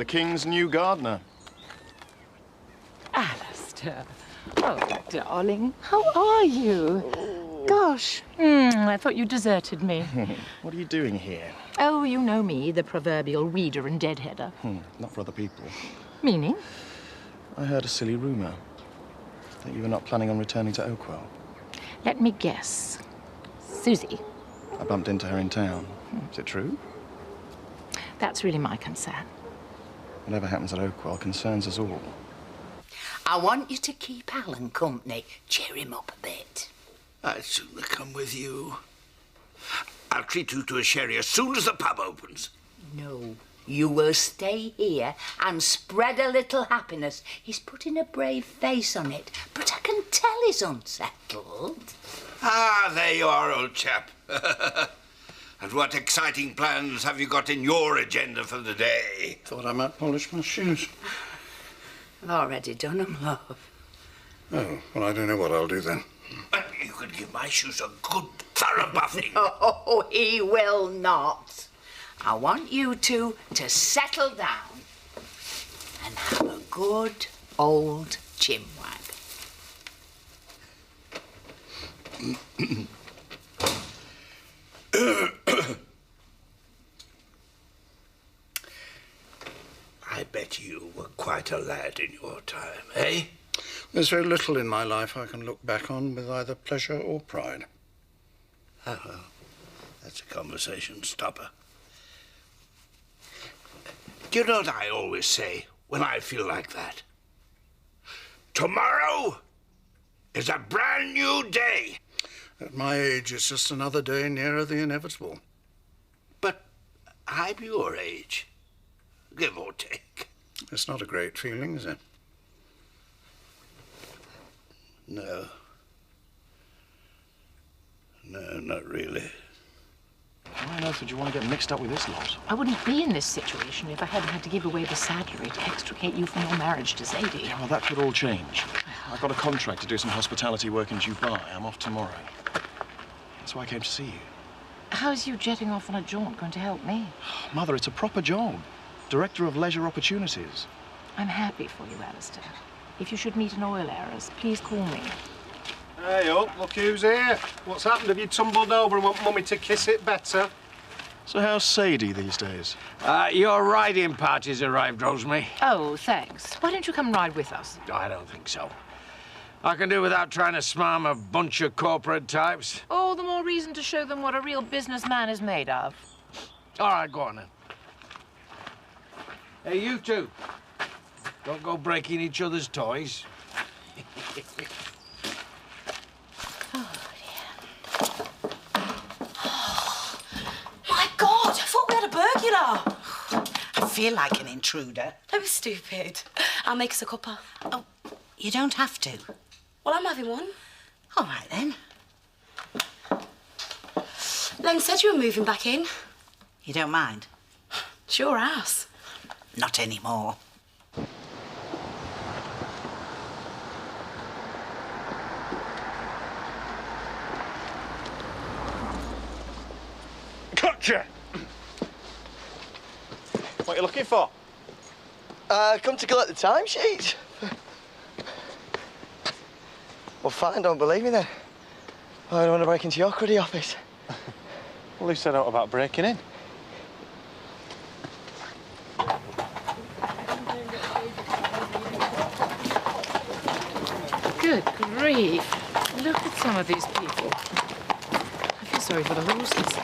King's new gardener. Alistair. Oh, darling, how are you? Gosh, I thought you deserted me. What are you doing here? Oh, you know me, the proverbial reader and deadheader. Not for other people. Meaning? I heard a silly rumour that you were not planning on returning to Oakwell. Let me guess. Susie. I bumped into her in town. Is it true? That's really my concern. Whatever happens at Oakwell concerns us all. I want you to keep Alan company. Cheer him up a bit. I'd sooner come with you. I'll treat you to a sherry as soon as the pub opens. No, you will stay here and spread a little happiness. He's putting a brave face on it, but I can tell he's unsettled. Ah, there you are, old chap. And what exciting plans have you got in your agenda for the day? Thought I might polish my shoes. I've already done 'em, love. Oh, well, I don't know what I'll do then. You could give my shoes a good thorough buffing. Oh, he will not. I want you two to settle down and have a good old chinwag. I bet you were quite a lad in your time, eh? There's very little in my life I can look back on with either pleasure or pride. Oh, well, that's a conversation stopper. Do you know what I always say when I feel like that? Tomorrow is a brand new day. At my age, it's just another day nearer the inevitable. But I'm your age, give or take. It's not a great feeling, is it? No. No, not really. Why on earth would you want to get mixed up with this lot? I wouldn't be in this situation if I hadn't had to give away the saddlery to extricate you from your marriage to Zadie. Yeah, well, that could all change. I've got a contract to do some hospitality work in Dubai. I'm off tomorrow. That's why I came to see you. How's you jetting off on a jaunt going to help me? Mother, it's a proper job. Director of Leisure Opportunities. I'm happy for you, Alistair. If you should meet an oil heiress, please call me. Hey up, look who's here. What's happened? Have you tumbled over and want Mummy to kiss it better? So how's Sadie these days? Your riding party's arrived, Rosemary. Oh, thanks. Why don't you come ride with us? I don't think so. I can do without trying to smarm a bunch of corporate types. All the more reason to show them what a real businessman is made of. All right, go on then. Hey, you two. Don't go breaking each other's toys. My God, I thought we had a burglar. I feel like an intruder. Don't be stupid. I'll make us a cuppa. Oh, you don't have to. Well, I'm having one. All right, then. Len said you were moving back in. You don't mind? It's your house. Not anymore. Gotcha! What are you looking for? Come to collect the timesheet. Well, fine, don't believe me then. I don't want to break into your cruddy office. Well, who said out about breaking in? Good grief. Look at some of these people. I feel sorry for the horses.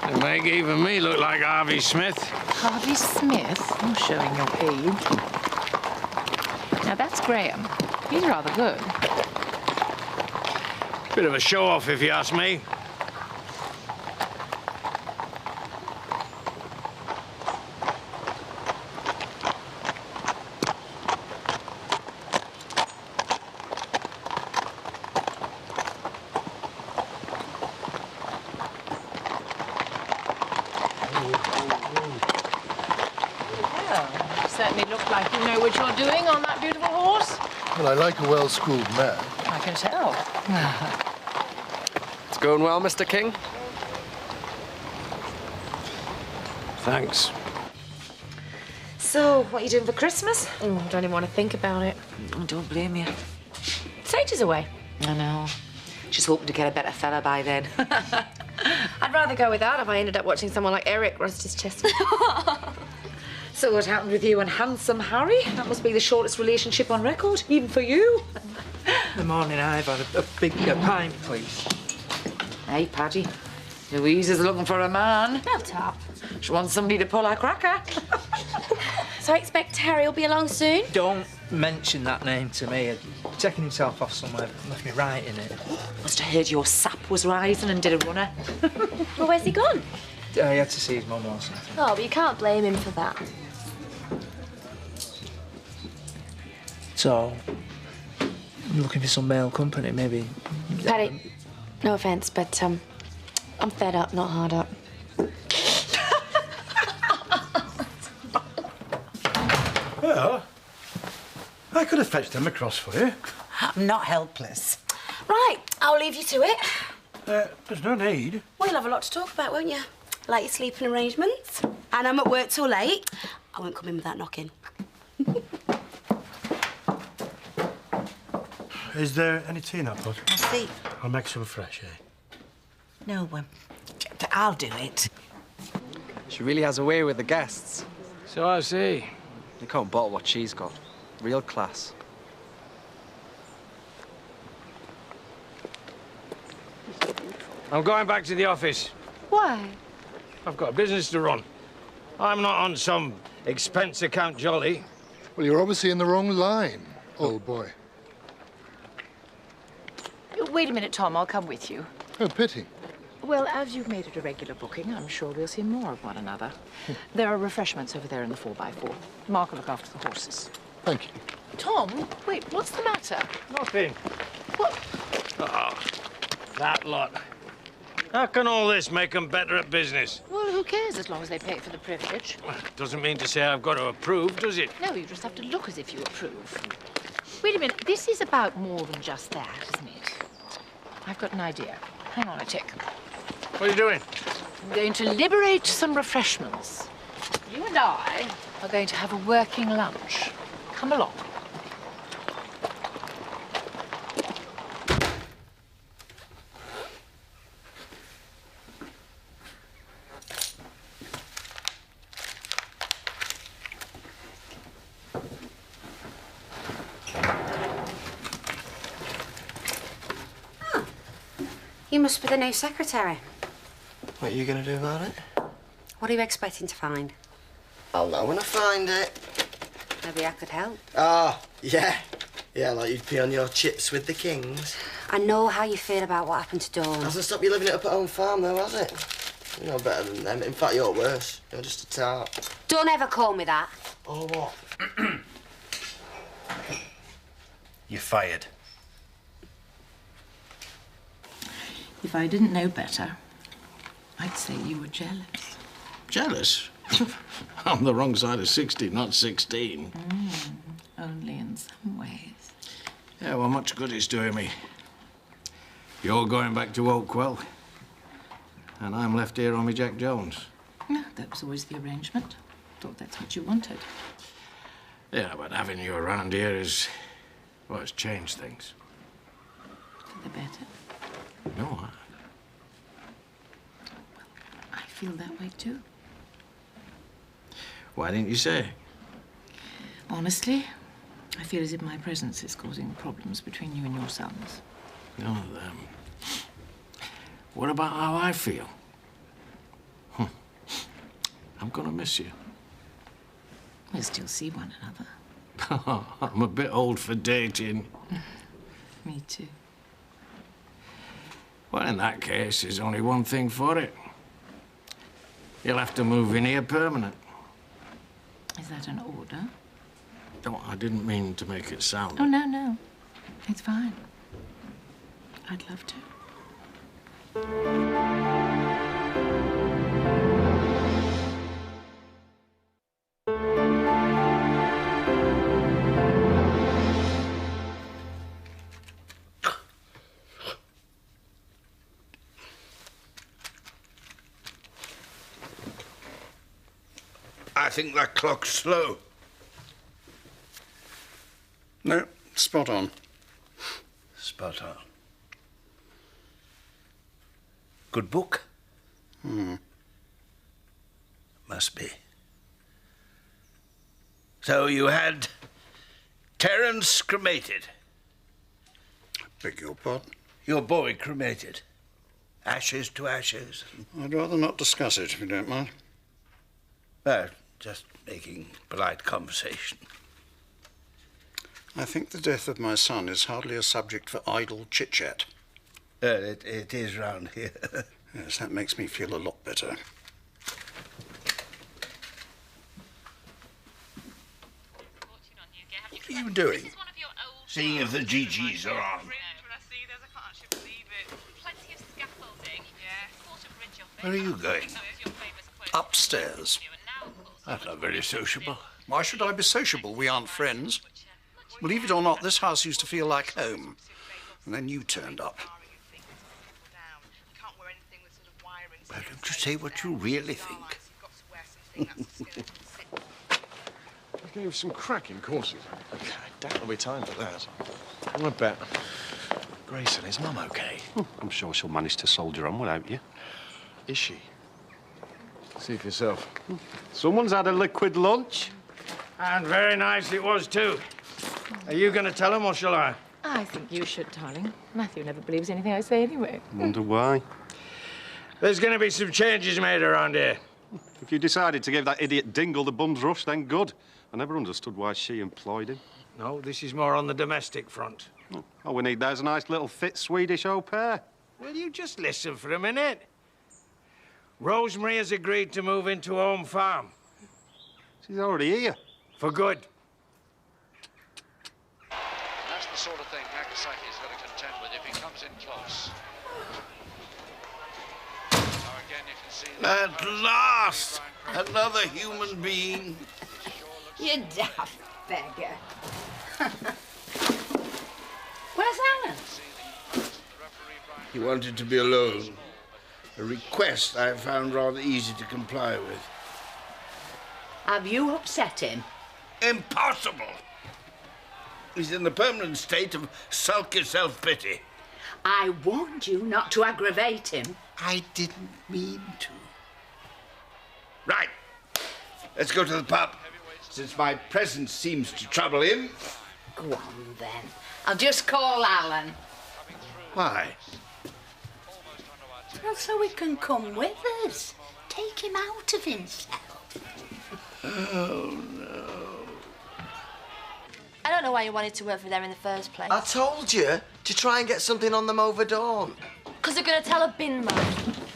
They make even me look like Harvey Smith. Harvey Smith? I'm showing your age. Now, that's Graham. He's rather good. Bit of a show-off, if you ask me. Certainly look like you know what you're doing on that beautiful horse. Well, I like a well-schooled man. I can tell. It's going well, Mr. King? Thanks. So So, what are you doing for Christmas? Oh, I don't even want to think about it. I don't blame you. Sage is away. I know. Just hoping to get a better fella by then. I'd rather go with that if I ended up watching someone like Eric rust his chest. So what happened with you and handsome Harry? That must be the shortest relationship on record, even for you. Good morning, I've had a big pint, please. Hey, Paddy. Louise is looking for a man. No, Top. She wants somebody to pull her cracker. So I expect Harry will be along soon? Don't mention that name to me. He's taking himself off somewhere, left me right in it. Must have heard your sap was rising and did a runner. Well, where's he gone? He had to see his mum or something. Oh, but you can't blame him for that. So, I'm looking for some male company, maybe. Paddy, no offence, but I'm fed up, not hard up. Well, I could have fetched them across for you. I'm not helpless. Right, I'll leave you to it. There's no need. Well, you'll have a lot to talk about, won't you? Like your sleeping arrangements. And I'm at work till late. I won't come in without knocking. Is there any tea in that pot? I'll see. I'll make some fresh, eh? No, I'll do it. She really has a way with the guests. So I see. You can't bottle what she's got. Real class. I'm going back to the office. Why? I've got a business to run. I'm not on some expense account jolly. Well, you're obviously in the wrong line, old boy. Wait a minute, Tom. I'll come with you. Oh, pity. Well, as you've made it a regular booking, I'm sure we'll see more of one another. There are refreshments over there in the 4x4. Mark will look after the horses. Thank you. Tom, wait, what's the matter? Nothing. What? Oh, that lot. How can all this make them better at business? Well, who cares as long as they pay for the privilege? Doesn't mean to say I've got to approve, does it? No, you just have to look as if you approve. Wait a minute, this is about more than just that, isn't it? I've got an idea. Hang on a tick. What are you doing? I'm going to liberate some refreshments. You and I are going to have a working lunch. Come along. You must be the new secretary. What are you going to do about it? What are you expecting to find? I'll know when I find it. Maybe I could help. Ah, yeah. Yeah, like you'd pee on your chips with the kings. I know how you feel about what happened to Dawn. Hasn't stopped you living it up at home farm, though, has it? You're no better than them. In fact, you're worse. You're just a tart. Don't ever call me that. Oh, what? You're fired. If I didn't know better, I'd say you were jealous. Jealous? I'm the wrong side of 60, not 16. Only in some ways. Yeah, well, much good it's doing me. You're going back to Oakwell, and I'm left here on my Jack Jones. No, that was always the arrangement. Thought that's what you wanted. Yeah, but having you around here is, well, it's changed things. For the better. No, I feel that way too. Why didn't you say? Honestly, I feel as if my presence is causing problems between you and your sons. None of them. What about how I feel? I'm gonna miss you. We'll still see one another. I'm a bit old for dating. Me too. Well, in that case, there's only one thing for it. You'll have to move in here permanent. Is that an order? No, I didn't mean to make it sound... Oh, no. It's fine. I'd love to. I think that clock's slow. No, spot on. Spot on. Good book? Must be. So you had Terence cremated? Beg your pardon? Your boy cremated? Ashes to ashes? I'd rather not discuss it, if you don't mind. Well, just making polite conversation. I think the death of my son is hardly a subject for idle chit-chat. It is round here. Yes, that makes me feel a lot better. What are you doing? Seeing if the GGs are on. Where are you going? Upstairs. That's not very sociable. Why should I be sociable? We aren't friends. Believe it or not, this house used to feel like home. And then you turned up. Why don't you say what you really think? I gave some cracking courses. I doubt there'll be time for that. I bet. Grayson, is Mum okay? I'm sure she'll manage to soldier on without you. Is she? See for yourself. Someone's had a liquid lunch. And very nice it was, too. Are you going to tell him, or shall I? I think you should, darling. Matthew never believes anything I say anyway. Wonder why. There's going to be some changes made around here. If you decided to give that idiot Dingle the bum's rush, then good. I never understood why she employed him. No, this is more on the domestic front. All we need there's a nice little fit Swedish au pair. Will you just listen for a minute? Rosemary has agreed to move into Home Farm. She's already here. For good. That's the sort of thing Nagasaki's got to contend with if he comes in close. Now again, you can see that. At last! Another human being. You daft beggar. Where's Alan? He wanted to be alone. A request I found rather easy to comply with. Have you upset him? Impossible! He's in the permanent state of sulky self-pity. I warned you not to aggravate him. I didn't mean to. Right. Let's go to the pub. Since my presence seems to trouble him. Go on, then. I'll just call Alan. Why? Well, so he can come with us. Take him out of himself. Oh, no. I don't know why you wanted to work for them in the first place. I told you to try and get something on them over dawn. Because they're going to tell a bin man.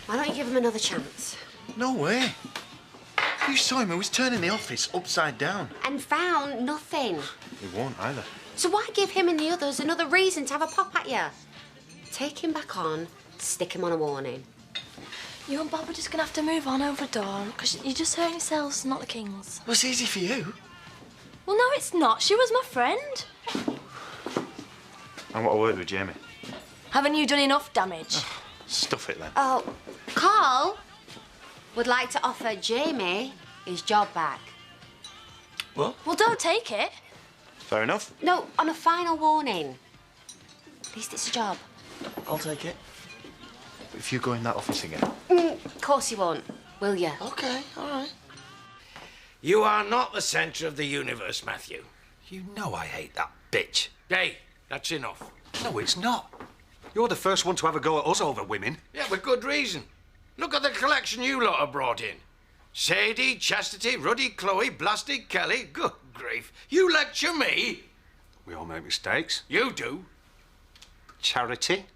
Why don't you give them another chance? No way. You saw him. He was turning the office upside down. And found nothing. He won't either. So why give him and the others another reason to have a pop at you? Take him back on, stick him on a warning. You and Bob are just going to have to move on over Dawn, because you're just hurting yourselves, not the Kings. Well, it's easy for you. Well, no, it's not. She was my friend. I want to work with Jamie. Haven't you done enough damage? Stuff it, then. Oh, Carl would like to offer Jamie his job back. What? Well, don't take it. Fair enough. No, on a final warning. At least it's a job. I'll take it. If you go in that office again. Of course you won't, will you? OK, all right. You are not the centre of the universe, Matthew. You know I hate that bitch. Hey, that's enough. No, it's not. You're the first one to have a go at us over women. Yeah, with good reason. Look at the collection you lot have brought in. Sadie, Chastity, Ruddy, Chloe, Blasted, Kelly. Good grief. You lecture me? We all make mistakes. You do. Charity.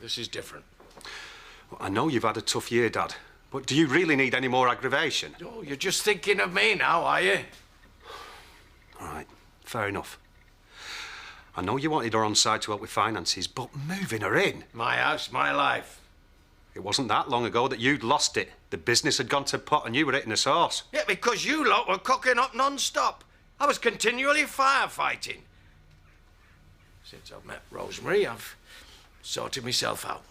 This is different. Well, I know you've had a tough year, Dad, but do you really need any more aggravation? Oh, you're just thinking of me now, are you? All right, fair enough. I know you wanted her on side to help with finances, but moving her in... My house, my life. It wasn't that long ago that you'd lost it. The business had gone to pot and you were hitting a sauce. Yeah, because you lot were cooking up non-stop. I was continually firefighting. Since I've met Rosemary, I've sorted myself out.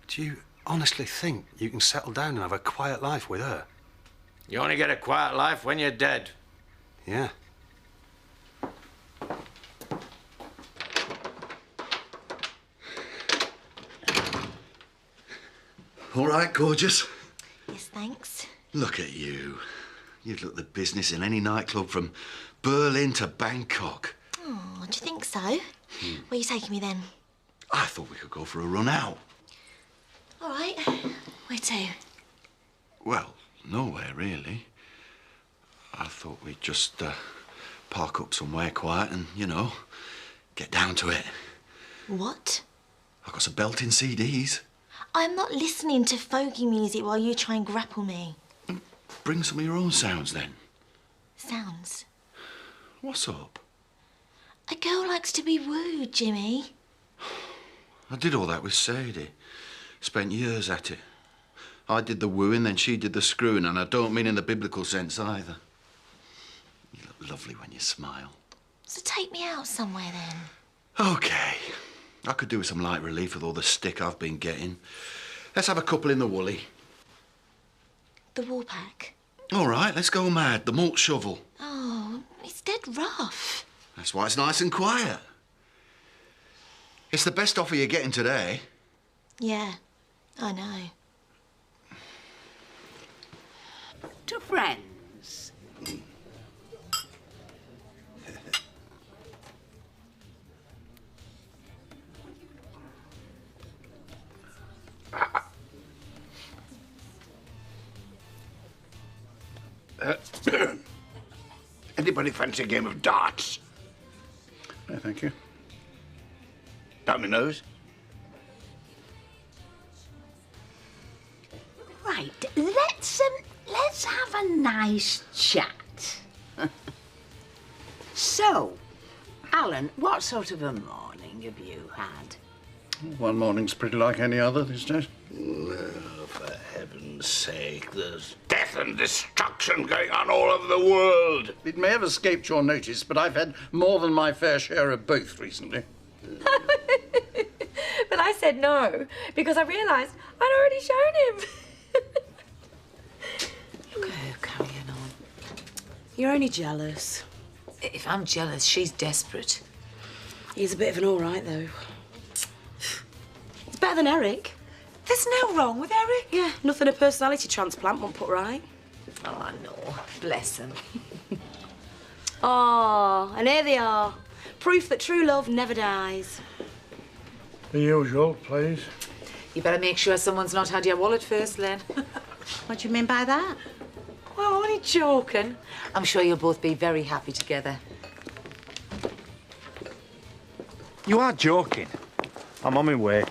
Do you honestly think you can settle down and have a quiet life with her? You only get a quiet life when you're dead. Yeah. All right, gorgeous. Yes, thanks. Look at you. You'd look the business in any nightclub from Berlin to Bangkok. Oh, do you think so? Where are you taking me then? I thought we could go for a run out. All right. Where to? Well, nowhere, really. I thought we'd just park up somewhere quiet and, you know, get down to it. What? I've got some belting CDs. I'm not listening to folky music while you try and grapple me. Bring some of your own sounds, then. Sounds? What's up? A girl likes to be wooed, Jimmy. I did all that with Sadie. Spent years at it. I did the wooing, then she did the screwing, and I don't mean in the biblical sense either. You look lovely when you smile. So take me out somewhere then. OK. I could do with some light relief with all the stick I've been getting. Let's have a couple in the Woolly. The Woolpack? All right, let's go mad. The malt shovel. Oh, it's dead rough. That's why it's nice and quiet. It's the best offer you're getting today. Yeah, I know. To friends. Anybody fancy a game of darts? No, thank you. Dominoes? Right, let's have a nice chat. So, Alan, what sort of a morning have you had? One morning's pretty like any other these days. Oh, for heaven's sake, there's death and destruction going on all over the world. It may have escaped your notice, but I've had more than my fair share of both recently. But I said no, because I realised I'd already shown him. Look at her carrying on. You're only jealous. If I'm jealous, she's desperate. He's a bit of an all right, though. It's better than Eric. There's no wrong with Eric. Yeah, nothing a personality transplant won't put right. Oh, no. Bless him. Oh, and here they are. Proof that true love never dies. The usual, please. You better make sure someone's not had your wallet first, Len. What do you mean by that? Well, I'm only joking. I'm sure you'll both be very happy together. You are joking. I'm on my way.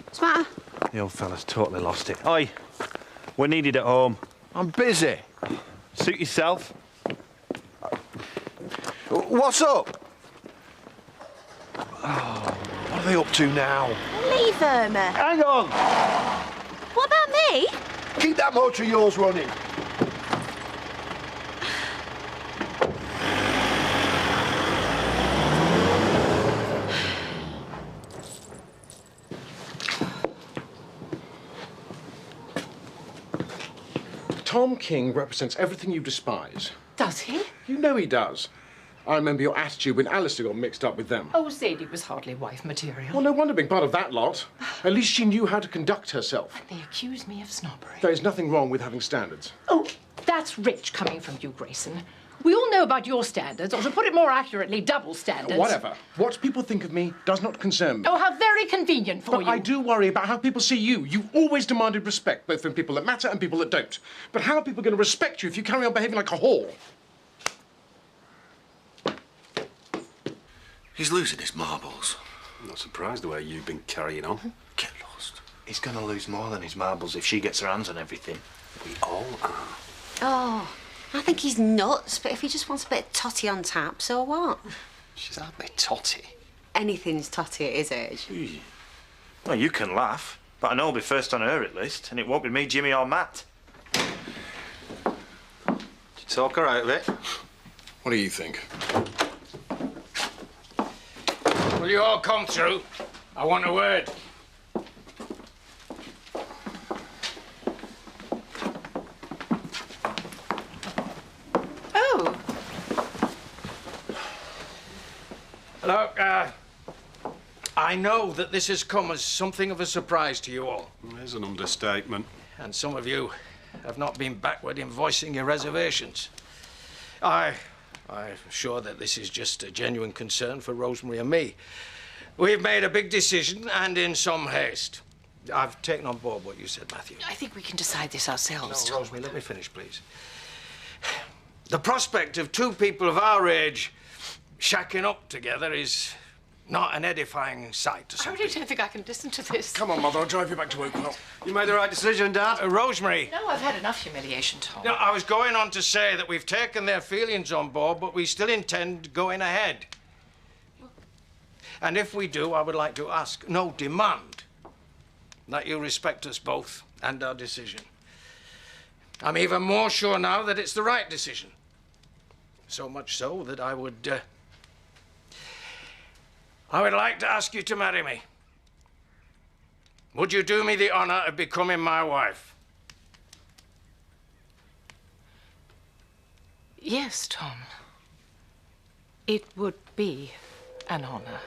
What's the matter? The old fella's totally lost it. Oi, we're needed at home. I'm busy. Suit yourself. What's up? Oh, what are they up to now? Leave Irma. Hang on! What about me? Keep that motor of yours running. Tom King represents everything you despise. Does he? You know he does. I remember your attitude when Alistair got mixed up with them. Oh, Sadie was hardly wife material. Well, no wonder being part of that lot. At least she knew how to conduct herself. They accuse me of snobbery. There is nothing wrong with having standards. Oh, that's rich coming from you, Grayson. We all know about your standards, or to put it more accurately, double standards. Whatever. What people think of me does not concern me. Oh, how very convenient for But you. I do worry about how people see you. You've always demanded respect, both from people that matter and people that don't. But how are people going to respect you if you carry on behaving like a whore? He's losing his marbles. I'm not surprised the way you've been carrying on. Get lost. He's going to lose more than his marbles if she gets her hands on everything. We all are. Oh, I think he's nuts, but if he just wants a bit of totty on tap, so what? She's hardly totty. Anything's totty at his age. Well, you can laugh, but I know I'll be first on her at least, and it won't be me, Jimmy or Matt. Did you talk her out of it? What do you think? Will you all come through? I want a word. Look, I know that this has come as something of a surprise to you all. There's an understatement. And some of you have not been backward in voicing your reservations. I'm sure that this is just a genuine concern for Rosemary and me. We've made a big decision, and in some haste. I've taken on board what you said, Matthew. I think we can decide this ourselves. No, Rosemary, let me finish, please. The prospect of two people of our age shacking up together is not an edifying sight to some I really don't think I can listen to this. Come on, Mother, I'll drive you back to Oakwell. You made the right decision, Dad. Rosemary. No, I've had enough humiliation, Tom. No, I was going on to say that we've taken their feelings on board, but we still intend going ahead. And if we do, I would like to ask, no, demand, that you respect us both and our decision. I'm even more sure now that it's the right decision. So much so that I would like to ask you to marry me. Would you do me the honor of becoming my wife? Yes, Tom. It would be an honor.